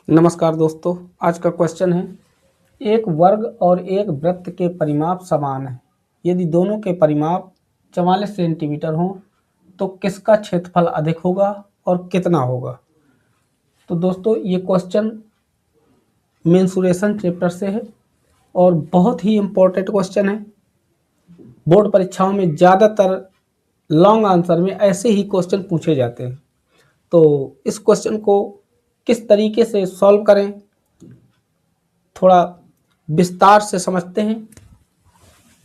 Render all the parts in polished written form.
नमस्कार दोस्तों, आज का क्वेश्चन है एक वर्ग और एक वृत्त के परिमाप समान है। यदि दोनों के परिमाप 44 सेंटीमीटर हों तो किसका क्षेत्रफल अधिक होगा और कितना होगा। तो दोस्तों ये क्वेश्चन मेंसुरेशन चैप्टर से है और बहुत ही इम्पोर्टेंट क्वेश्चन है। बोर्ड परीक्षाओं में ज़्यादातर लॉन्ग आंसर में ऐसे ही क्वेश्चन पूछे जाते हैं। तो इस क्वेश्चन को किस तरीके से सॉल्व करें, थोड़ा विस्तार से समझते हैं।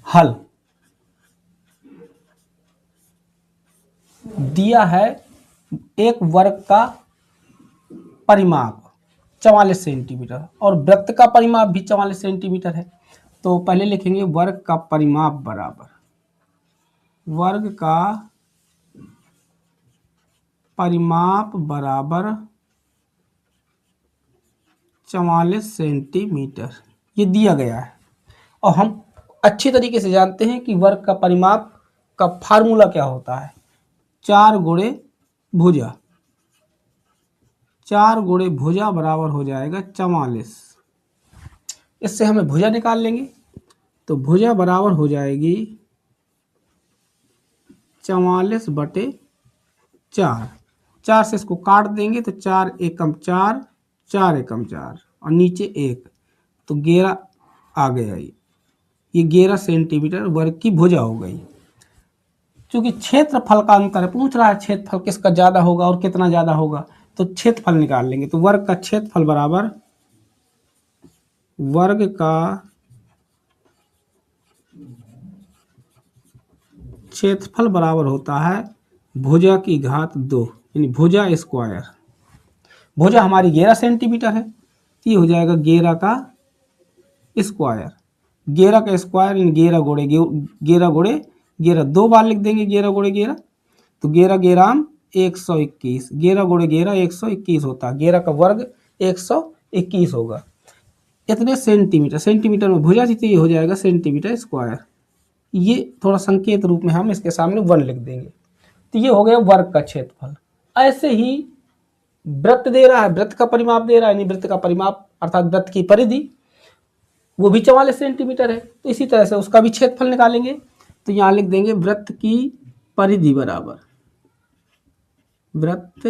हल दिया है, एक वर्ग का परिमाप 44 सेंटीमीटर और वृत्त का परिमाप भी 44 सेंटीमीटर है। तो पहले लिखेंगे वर्ग का परिमाप बराबर वर्ग का परिमाप बराबर 44 सेंटीमीटर, ये दिया गया है। और हम अच्छी तरीके से जानते हैं कि वर्ग का परिमाप का फार्मूला क्या होता है, 4 गुणे भुजा। 4 गुणे भुजा बराबर हो जाएगा 44। इससे हमें भुजा निकाल लेंगे तो भुजा बराबर हो जाएगी 44 बटे 4। 4 से इसको काट देंगे तो 4 एकम 4, 4 एकम 4 और नीचे 1 तो 11 आ गया। ये 11 सेंटीमीटर वर्ग की भुजा हो गई। क्योंकि क्षेत्रफल का अंतर है, पूछ रहा है क्षेत्रफल किसका ज़्यादा होगा और कितना ज़्यादा होगा, तो क्षेत्रफल निकाल लेंगे। तो वर्ग का क्षेत्रफल बराबर वर्ग का क्षेत्रफल बराबर होता है भुजा की घात 2, यानी भुजा स्क्वायर। भुजा हमारी 11 सेंटीमीटर है तो ये हो जाएगा 11 का स्क्वायर। 11 का स्क्वायर यानी 11 गुणे 11 दो बार लिख देंगे 11 गुणे 11 तो 11 11 121, 11 गुणे 11 121 होता है। 11 का वर्ग 121 होगा। इतने सेंटीमीटर, सेंटीमीटर में भुजा थी तो ये हो जाएगा सेंटीमीटर स्क्वायर। ये थोड़ा संकेत रूप में हम इसके सामने 1 लिख देंगे। तो ये हो गया वर्ग का क्षेत्रफल। ऐसे ही वृत्त दे रहा है, वृत्त का परिमाप दे रहा है, यानी वृत्त का परिमाप अर्थात वृत्त की परिधि वो भी 44 सेंटीमीटर है। तो इसी तरह से उसका भी क्षेत्रफल निकालेंगे। तो यहाँ लिख देंगे वृत्त की परिधि बराबर वृत्त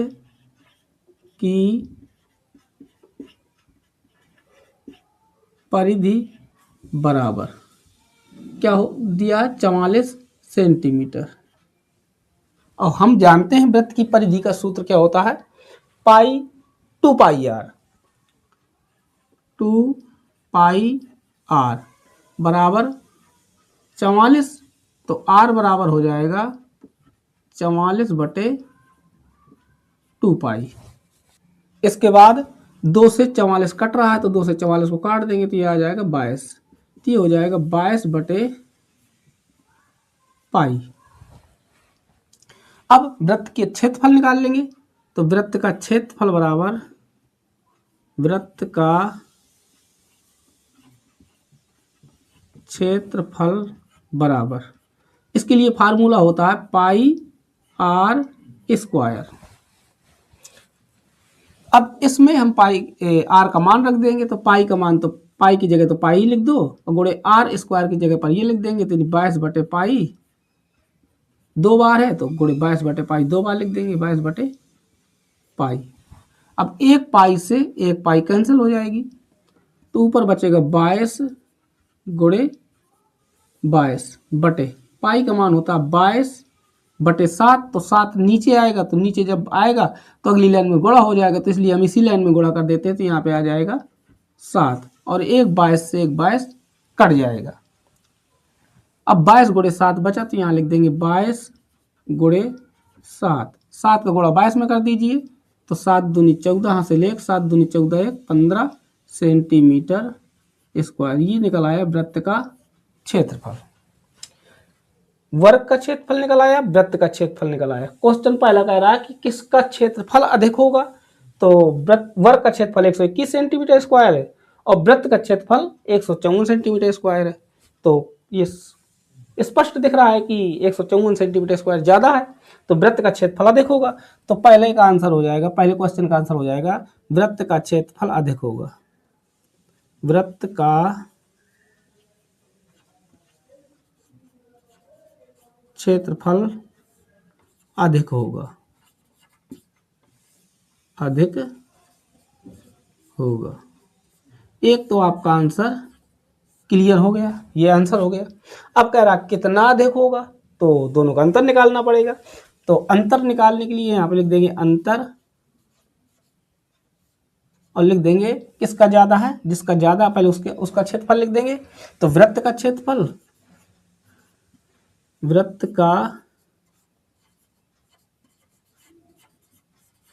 की परिधि बराबर क्या हो दिया, 44 सेंटीमीटर। और हम जानते हैं वृत्त की परिधि का सूत्र क्या होता है, पाई 2 पाई आर। 2 पाई आर बराबर 44, तो आर बराबर हो जाएगा 44 बटे 2 पाई। इसके बाद 2 से 44 कट रहा है तो 2 से 44 को काट देंगे तो ये आ जाएगा 22। तो ये हो जाएगा 22 बटे पाई। अब वृत्त के क्षेत्रफल निकाल लेंगे। तो वृत्त का क्षेत्रफल बराबर वृत्त का क्षेत्रफल बराबर, इसके लिए फार्मूला होता है पाई आर स्क्वायर। अब इसमें हम पाई आर का मान रख देंगे तो पाई का मान, तो पाई की जगह तो पाई ही लिख दो और गुणे आर स्क्वायर की जगह पर ये लिख देंगे। तो 22 बटे पाई 2 बार है तो गुणे 22 बटे पाई 2 बार लिख देंगे, 22 बटे पाई। अब एक पाई से एक पाई कैंसिल हो जाएगी तो ऊपर बचेगा 22 गुणे 22 बटे पाई का मान होता है 22 बटे 7। तो 7 नीचे आएगा तो नीचे जब आएगा तो अगली लाइन में गुणा हो जाएगा, तो इसलिए हम इसी लाइन में गुणा कर देते हैं। तो यहाँ पे आ जाएगा 7 और एक 22 से एक 22 कट जाएगा। अब 22 गुणे 7 बचा तो यहाँ लिख देंगे 22 गुणे 7। 7 का गुणा 22 में कर दीजिए तो 7 दूनी 14, यहाँ से लेख 7 दूनी 14 1 15 सेंटीमीटर स्क्वायर। ये निकल आया वृत्त का क्षेत्रफल। वर्ग का क्षेत्रफल निकल आया, वृत्त का क्षेत्रफल निकल आया। क्वेश्चन पहला कह रहा है कि किसका क्षेत्रफल अधिक होगा। तो वर्ग का क्षेत्रफल 121 सेंटीमीटर स्क्वायर है और वृत्त का क्षेत्रफल 154 सेंटीमीटर स्क्वायर है। तो ये स्पष्ट दिख रहा है कि 154 सेंटीमीटर स्क्वायर ज़्यादा है, तो वृत्त का क्षेत्रफल अधिक होगा। तो पहले का आंसर हो जाएगा, पहले क्वेश्चन का आंसर हो जाएगा वृत्त का क्षेत्रफल अधिक होगा। वृत्त का क्षेत्रफल अधिक होगा, अधिक होगा। एक तो आपका आंसर क्लियर हो गया, ये आंसर हो गया। अब कह रहा कितना अधिक होगा, तो दोनों का अंतर निकालना पड़ेगा। तो अंतर निकालने के लिए यहाँ पे लिख देंगे अंतर, और लिख देंगे किसका ज्यादा है, जिसका ज्यादा, पहले उसका क्षेत्रफल लिख देंगे। तो वृत्त का क्षेत्रफल, वृत्त का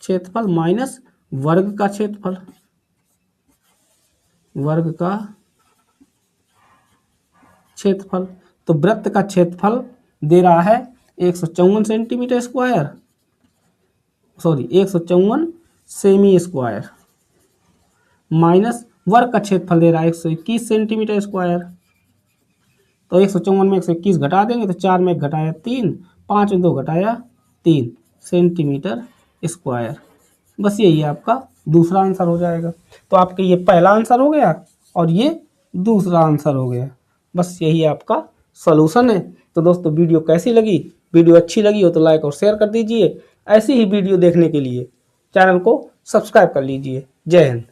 क्षेत्रफल माइनस वर्ग का क्षेत्रफल, वर्ग का क्षेत्रफल। तो वृत्त का क्षेत्रफल दे रहा है 154 centimetre square, sorry 154 semi square, minus वर्ग का क्षेत्रफल दे रहा है 121 सेंटीमीटर स्क्वायर। तो 154 में 121 घटा देंगे तो 4 में 1 घटाया 3, 5 में 2 घटाया 3 सेंटीमीटर स्क्वायर। बस यही आपका दूसरा आंसर हो जाएगा। तो आपके ये पहला आंसर हो गया और ये दूसरा आंसर हो गया। बस यही आपका सॉल्यूशन है। तो दोस्तों वीडियो कैसी लगी, वीडियो अच्छी लगी हो तो लाइक और शेयर कर दीजिए। ऐसी ही वीडियो देखने के लिए चैनल को सब्सक्राइब कर लीजिए। जय हिंद।